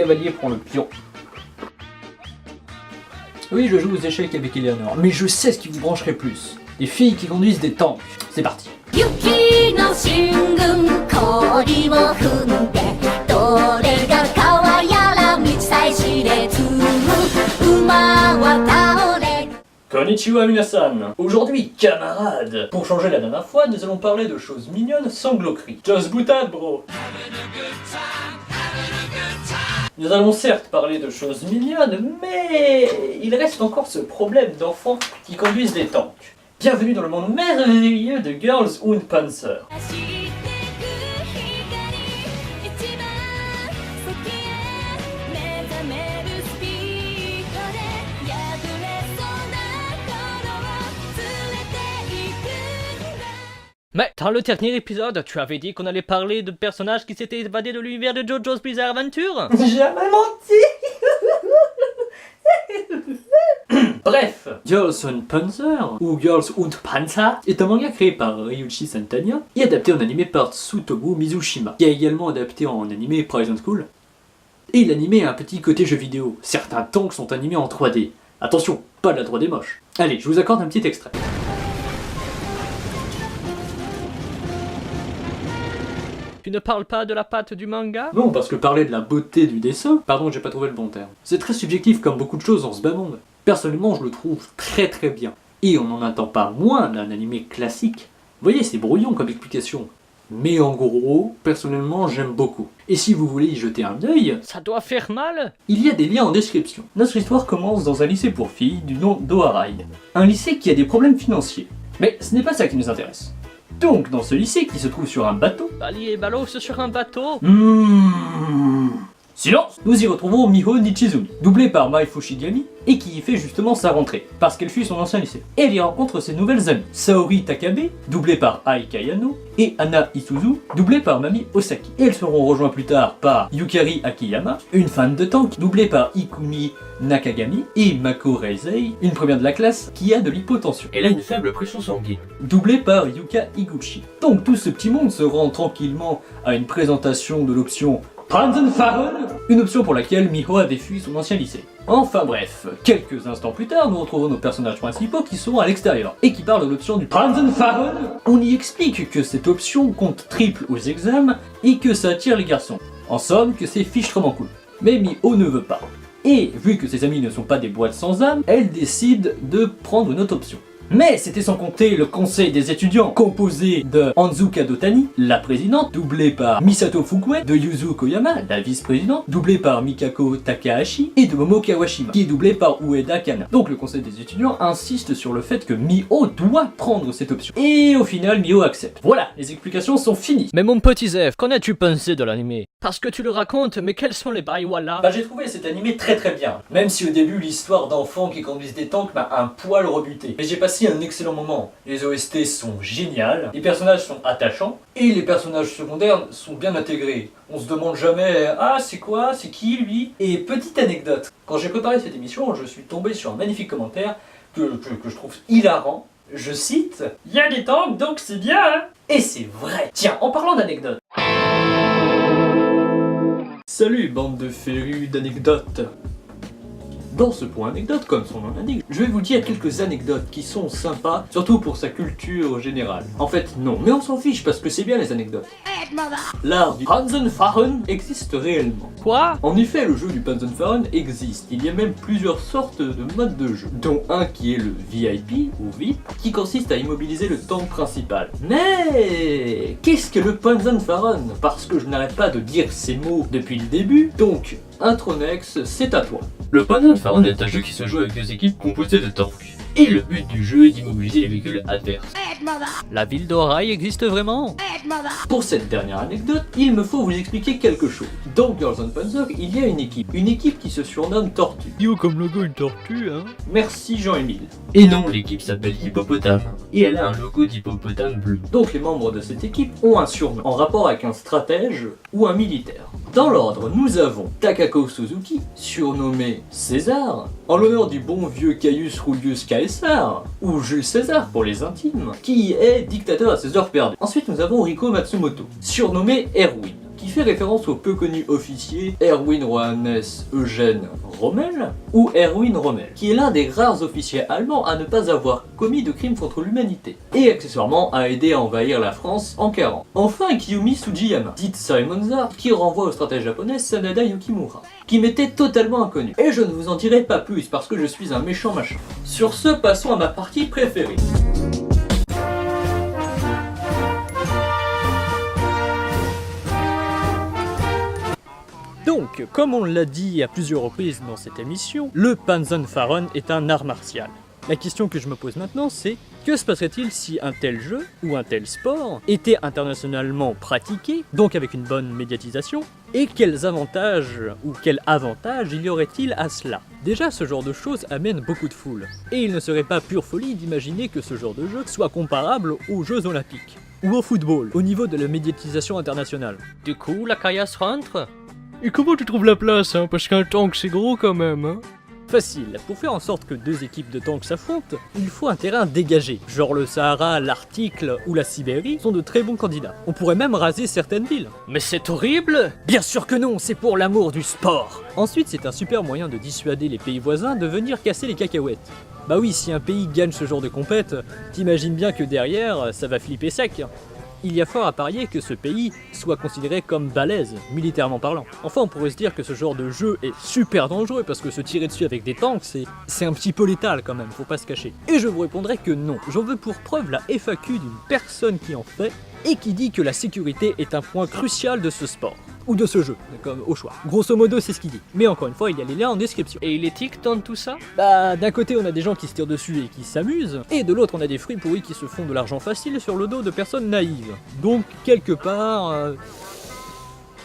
cavalier prend le pion. Oui, je joue aux échecs avec Eleanor, mais je sais ce qui vous brancherait plus. Des filles qui conduisent des tanks. C'est parti. Konnichiwa minasan. Aujourd'hui, camarades, pour changer la dernière fois, nous allons parler de choses mignonnes sans gloquerie. Just boutade, bro. Nous allons certes parler de choses mignonnes, mais il reste encore ce problème d'enfants qui conduisent des tanks. Bienvenue dans le monde merveilleux de Girls und Panzer. Mais dans le dernier épisode, tu avais dit qu'on allait parler de personnages qui s'étaient évadés de l'univers de JoJo's Bizarre Adventure. J'ai jamais menti. Bref, Girls und Panzer, ou Girls und Panzer, est un manga créé par Ryuichi Santana et adapté en animé par Tsutomu Mizushima, qui a également adapté en animé Prison School. Et l'animé a un petit côté jeu vidéo, certains tanks sont animés en 3D. Attention, pas de la 3D moche. Allez, je vous accorde un petit extrait. Tu ne parles pas de la patte du manga? Non, parce que parler de la beauté du dessin, pardon, j'ai pas trouvé le bon terme. C'est très subjectif comme beaucoup de choses dans ce bas monde. Personnellement, je le trouve très très bien. Et on n'en attend pas moins d'un animé classique. Vous voyez, c'est brouillon comme explication. Mais en gros, personnellement, j'aime beaucoup. Et si vous voulez y jeter un œil, Ça doit faire mal. il y a des liens en description. Notre histoire commence dans un lycée pour filles du nom d'Oharai. Un lycée qui a des problèmes financiers. Mais ce n'est pas ça qui nous intéresse. Donc, dans ce lycée qui se trouve sur un bateau... Bali et Balos sur un bateau. Silence! Nous y retrouvons Miho Nichizumi, doublée par Mai Fushigami, et qui y fait justement sa rentrée, parce qu'elle fuit son ancien lycée. Et elle y rencontre ses nouvelles amies, Saori Takabe, doublée par Ai Kayano, et Ana Isuzu, doublée par Mami Osaki. Et elles seront rejointes plus tard par Yukari Akiyama, une fan de tank, doublée par Ikumi Nakagami, et Mako Reizei, une première de la classe, qui a de l'hypotension. Elle a une faible pression sanguine. Doublé par Yuka Higuchi. Donc tout ce petit monde se rend tranquillement à une présentation de l'option Panzenfahren, une option pour laquelle Miho avait fui son ancien lycée. Enfin bref, quelques instants plus tard, nous retrouvons nos personnages principaux qui sont à l'extérieur et qui parlent de l'option du Panzenfahren. On y explique que cette option compte triple aux examens et que ça attire les garçons. En somme, que c'est fichtrement cool. Mais Miho ne veut pas. Et vu que ses amis ne sont pas des boîtes sans âme, elle décide de prendre une autre option. Mais c'était sans compter le conseil des étudiants, composé de Hanzuka Dotani, la présidente, doublée par Misato Fukue, de Yuzu Koyama, la vice-présidente, doublée par Mikako Takahashi, et de Momo Kawashima, qui est doublée par Ueda Kana. Donc le conseil des étudiants insiste sur le fait que Miho doit prendre cette option. Et au final, Miho accepte. Voilà, les explications sont finies. Mais mon petit Zef, qu'en as-tu pensé de l'animé? Parce que tu le racontes, mais quels sont les baïwala? Bah j'ai trouvé cet animé très très bien. Même si au début l'histoire d'enfants qui conduisent des tanks m'a un poil rebuté. Mais j'ai passé un excellent moment. Les OST sont géniales, les personnages sont attachants, et les personnages secondaires sont bien intégrés. On se demande jamais « Ah, c'est quoi? C'est qui lui ?» Et petite anecdote, quand j'ai préparé cette émission, je suis tombé sur un magnifique commentaire que je trouve hilarant. Je cite « Il y a des tanks, donc c'est bien, hein ?» Et c'est vrai. Tiens, en parlant d'anecdotes. Salut bande de férus d'anecdotes. Dans ce point anecdote, comme son nom l'indique, je vais vous dire quelques anecdotes qui sont sympas, surtout pour sa culture générale. En fait, non, mais on s'en fiche parce que c'est bien les anecdotes. L'art du Panzenfahren existe réellement. Quoi? En effet, le jeu du Panzenfahren existe. Il y a même plusieurs sortes de modes de jeu, dont un qui est le VIP ou VIP, qui consiste à immobiliser le tank principal. Mais qu'est-ce que le Panzenfahren? Parce que je n'arrête pas de dire ces mots depuis le début, donc Intronex, c'est à toi. Le Panzenfahren est un jeu qui se joue avec deux équipes composées de tanks. Et le but du jeu est d'immobiliser les véhicules adverses. La ville d'Orai existe vraiment? Pour cette dernière anecdote, il me faut vous expliquer quelque chose. Dans Girls und Panzer, il y a une équipe qui se surnomme Tortue. Yo, comme logo une tortue, hein? Merci Jean-Émile. Et non, l'équipe s'appelle Hippopotame. Et elle a un logo d'hippopotame bleu. Donc les membres de cette équipe ont un surnom en rapport avec un stratège ou un militaire. Dans l'ordre, nous avons Takako Suzuki, surnommé César, en l'honneur du bon vieux Caius Rulius Caesar, ou Jules César pour les intimes, qui est dictateur à ses heures perdues. Ensuite nous avons Riko Matsumoto, surnommé Erwin, qui fait référence au peu connu officier Erwin Johannes Eugen Rommel, ou Erwin Rommel, qui est l'un des rares officiers allemands à ne pas avoir commis de crimes contre l'humanité, et accessoirement a aidé à envahir la France en 40. Enfin Kiyomi Sugiyama, dite Simonza, qui renvoie au stratège japonais Sanada Yukimura, qui m'était totalement inconnu. Et je ne vous en dirai pas plus parce que je suis un méchant machin. Sur ce, passons à ma partie préférée. Donc, comme on l'a dit à plusieurs reprises dans cette émission, le Panzerfahren est un art martial. La question que je me pose maintenant, c'est que se passerait-il si un tel jeu ou un tel sport était internationalement pratiqué, donc avec une bonne médiatisation, et quels avantages ou quel avantage il y aurait-il à cela? Déjà, ce genre de choses amène beaucoup de foule, et il ne serait pas pure folie d'imaginer que ce genre de jeu soit comparable aux Jeux Olympiques, ou au football, au niveau de la médiatisation internationale. Du coup, la caillasse rentre? Et comment tu trouves la place, hein? Parce qu'un tank c'est gros quand même, hein? Facile, pour faire en sorte que deux équipes de tanks s'affrontent, il faut un terrain dégagé. Genre le Sahara, l'Arctique ou la Sibérie sont de très bons candidats. On pourrait même raser certaines villes. Mais c'est horrible! Bien sûr que non, c'est pour l'amour du sport! Ensuite, c'est un super moyen de dissuader les pays voisins de venir casser les cacahuètes. Bah oui, si un pays gagne ce genre de compète, t'imagines bien que derrière, ça va flipper sec. Il y a fort à parier que ce pays soit considéré comme balèze, militairement parlant. Enfin, on pourrait se dire que ce genre de jeu est super dangereux parce que se tirer dessus avec des tanks, c'est un petit peu létal quand même, faut pas se cacher. Et je vous répondrai que non. J'en veux pour preuve la FAQ d'une personne qui en fait et qui dit que la sécurité est un point crucial de ce sport. Ou de ce jeu, comme au choix. Grosso modo, c'est ce qu'il dit. Mais encore une fois, il y a les liens en description. Et il éthique dans tout ça? Bah, d'un côté, on a des gens qui se tirent dessus et qui s'amusent, et de l'autre, on a des fruits pourris qui se font de l'argent facile sur le dos de personnes naïves. Donc, quelque part...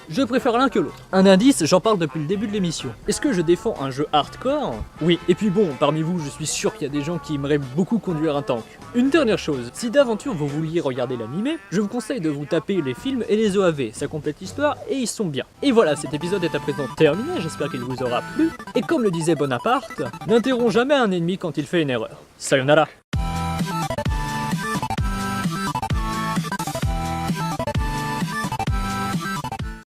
je préfère l'un que l'autre. Un indice, j'en parle depuis le début de l'émission. Est-ce que je défends un jeu hardcore? Oui. Et puis bon, parmi vous, je suis sûr qu'il y a des gens qui aimeraient beaucoup conduire un tank. Une dernière chose, si d'aventure vous vouliez regarder l'animé, je vous conseille de vous taper les films et les OAV, ça complète l'histoire et ils sont bien. Et voilà, cet épisode est à présent terminé, j'espère qu'il vous aura plu. Et comme le disait Bonaparte, n'interromps jamais un ennemi quand il fait une erreur. Sayonara.